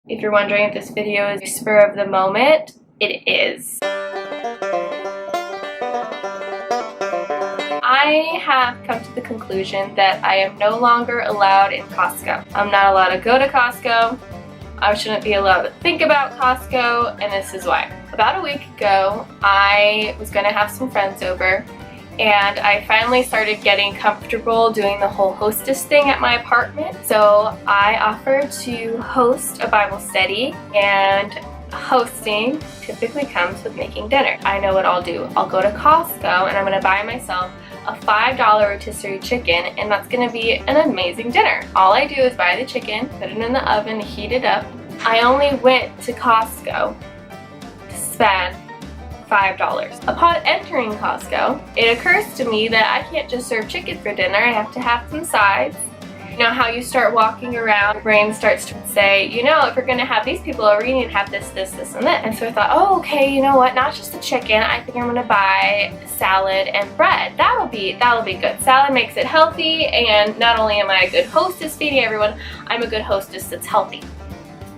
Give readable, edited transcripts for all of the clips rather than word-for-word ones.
If you're wondering if this video is a spur of the moment, it is. I have come to the conclusion that I am no longer allowed in Costco. I'm not allowed to go to Costco. I shouldn't be allowed to think about Costco, and this is why. About a week ago, I was going to have some friends over, and I finally started getting comfortable doing the whole hostess thing at my apartment. So I offered to host a Bible study, and hosting typically comes with making dinner. I know what I'll do. I'll go to Costco and I'm going to buy myself a $5 rotisserie chicken, and that's going to be an amazing dinner. All I do is buy the chicken, put it in the oven, heat it up. I only went to Costco to spend $5. Upon entering Costco, it occurs to me that I can't just serve chicken for dinner. I have to have some sides. You know how you start walking around, your brain starts to say, you know, if you're going to have these people over, you need to have this, this, this, and this. And so I thought, oh, okay, you know what, not just the chicken, I think I'm going to buy salad and bread. That'll be good. Salad makes it healthy, and not only am I a good hostess feeding everyone, I'm a good hostess that's healthy.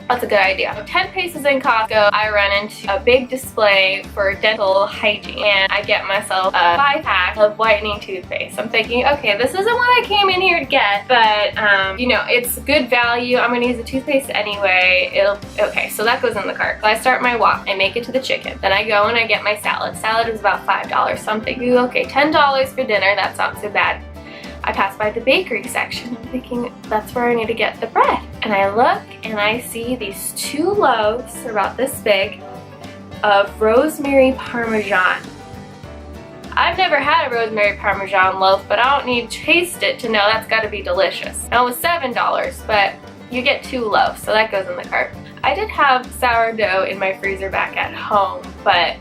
That's a good idea. So 10 paces in Costco, I run into a big display for dental hygiene, and I get myself a 5-pack of whitening toothpaste. I'm thinking, okay, this isn't what I came in here to get, but you know, it's good value. I'm gonna use the toothpaste anyway. Okay, so that goes in the cart. So I start my walk. I make it to the chicken. Then I go and I get my salad. Salad is about $5. So I'm thinking, okay, $10 for dinner. That's not so bad. I pass by the bakery section. I'm thinking, that's where I need to get the bread. And I look and I see these 2 loaves, about this big, of rosemary parmesan. I've never had a rosemary parmesan loaf, but I don't need to taste it to know that's gotta be delicious. Now it was $7, but you get 2 loaves, so that goes in the cart. I did have sourdough in my freezer back at home, but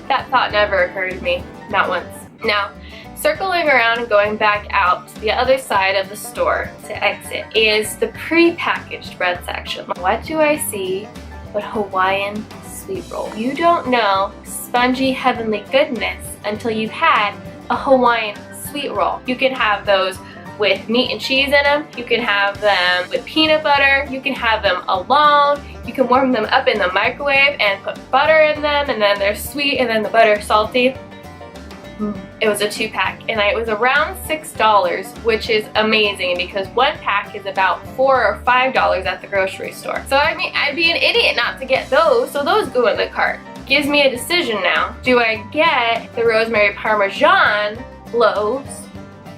that thought never occurred to me, not once. Now, circling around and going back out to the other side of the store to exit is the pre-packaged bread section. What do I see but Hawaiian sweet roll? You don't know spongy heavenly goodness until you've had a Hawaiian sweet roll. You can have those with meat and cheese in them. You can have them with peanut butter. You can have them alone. You can warm them up in the microwave and put butter in them, and then they're sweet and then the butter is salty. It was a 2-pack, and it was around $6, which is amazing because 1 pack is about $4 or $5 at the grocery store. So I mean, I'd be an idiot not to get those, so those go in the cart. Gives me a decision now. Do I get the rosemary parmesan loaves,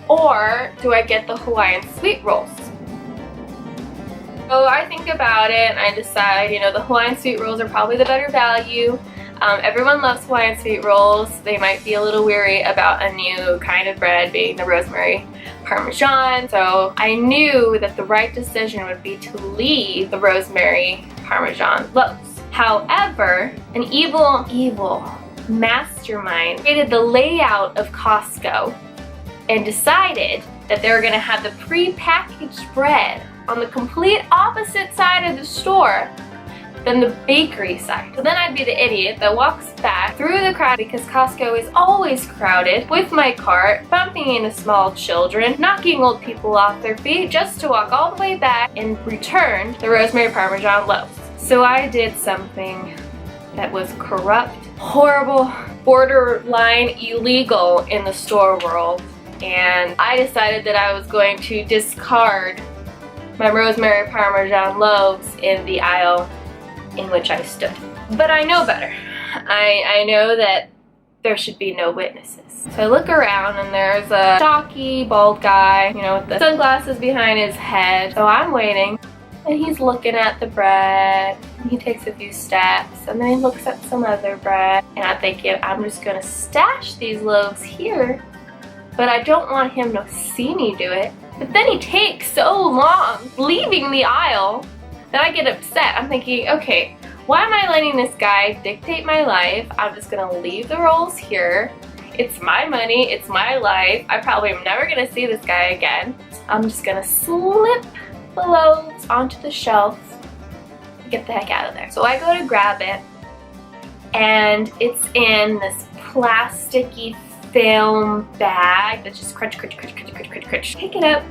or do I get the Hawaiian sweet rolls? So I think about it and I decide, you know, the Hawaiian sweet rolls are probably the better value. Everyone loves Hawaiian sweet rolls. They might be a little weary about a new kind of bread being the rosemary parmesan. So I knew that the right decision would be to leave the rosemary parmesan loaves. However, an evil mastermind created the layout of Costco and decided that they were going to have the pre-packaged bread on the complete opposite side of the store than the bakery side. So then I'd be the idiot that walks back through the crowd, because Costco is always crowded, with my cart, bumping into small children, knocking old people off their feet, just to walk all the way back and return the rosemary parmesan loaves. So I did something that was corrupt, horrible, borderline illegal in the store world, and I decided that I was going to discard my rosemary parmesan loaves in the aisle in which I stood. But I know better. I know that there should be no witnesses. So I look around and there's a stocky, bald guy, you know, with the sunglasses behind his head. So I'm waiting, and he's looking at the bread. He takes a few steps, and then he looks at some other bread. And I'm thinking, I'm just gonna stash these loaves here, but I don't want him to see me do it. But then he takes so long leaving the aisle that I get upset. I'm thinking, okay, why am I letting this guy dictate my life? I'm just gonna leave the rolls here. It's my money, it's my life. I probably am never gonna see this guy again. I'm just gonna slip the loaves onto the shelf and get the heck out of there. So I go to grab it, and it's in this plasticky film bag that's just crunch, crunch, crunch, crunch, crunch, crunch, crunch. Pick it up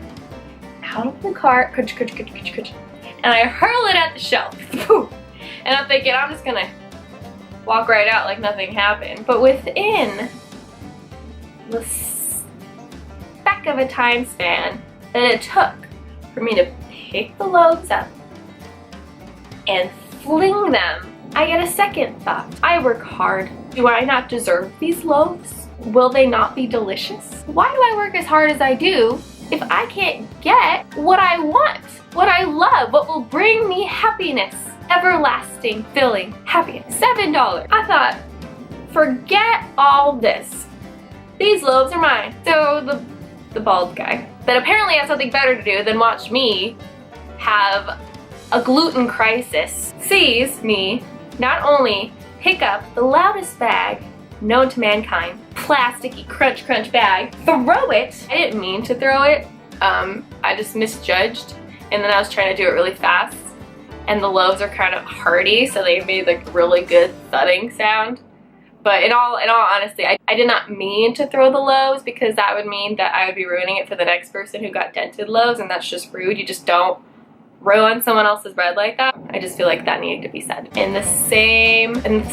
out of the cart, crunch, crunch, crunch, crunch, crunch, and I hurl it at the shelf. And I'm thinking, I'm just gonna walk right out like nothing happened. But within the speck of a time span that it took for me to pick the loaves up and fling them, I get a second thought. I work hard. Do I not deserve these loaves? Will they not be delicious? Why do I work as hard as I do if I can't get what I want, what I love, what will bring me happiness, everlasting, filling happiness? $7. I thought, forget all this. These loaves are mine. So the bald guy that apparently has something better to do than watch me have a gluten crisis sees me not only pick up the loudest bag known to mankind, plasticky crunch bag, throw it. I didn't mean to throw it. I just misjudged, and then I was trying to do it really fast, and the loaves are kind of hearty, so they made like really good thudding sound. But in all honesty, I did not mean to throw the loaves, because that would mean that I would be ruining it for the next person who got dented loaves, and that's just rude. You just don't ruin someone else's bread like that. I just feel like that needed to be said. And it's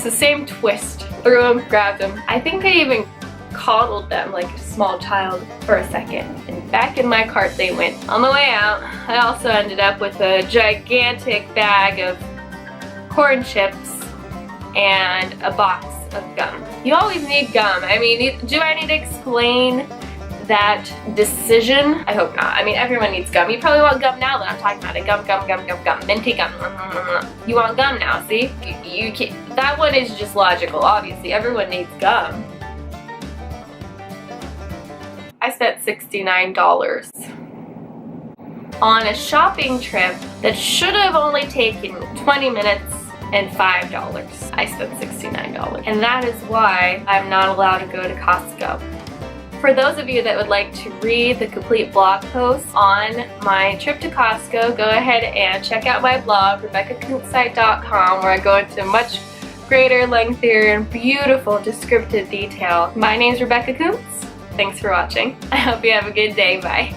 the same twist. Threw them, grabbed them. I think I even coddled them like a small child for a second. And back in my cart they went. On the way out, I also ended up with a gigantic bag of corn chips and a box of gum. You always need gum. I mean, do I need to explain that decision? I hope not. I mean, everyone needs gum. You probably want gum now that I'm talking about it. Gum, minty gum. You want gum now, see? You can't, that one is just logical, obviously. Everyone needs gum. I spent $69 on a shopping trip that should have only taken 20 minutes and $5. I spent $69. And that is why I'm not allowed to go to Costco. For those of you that would like to read the complete blog post on my trip to Costco, go ahead and check out my blog, RebeccaKoontzSite.com, where I go into much greater, lengthier, and beautiful descriptive detail. My name's Rebecca Koontz. Thanks for watching. I hope you have a good day. Bye.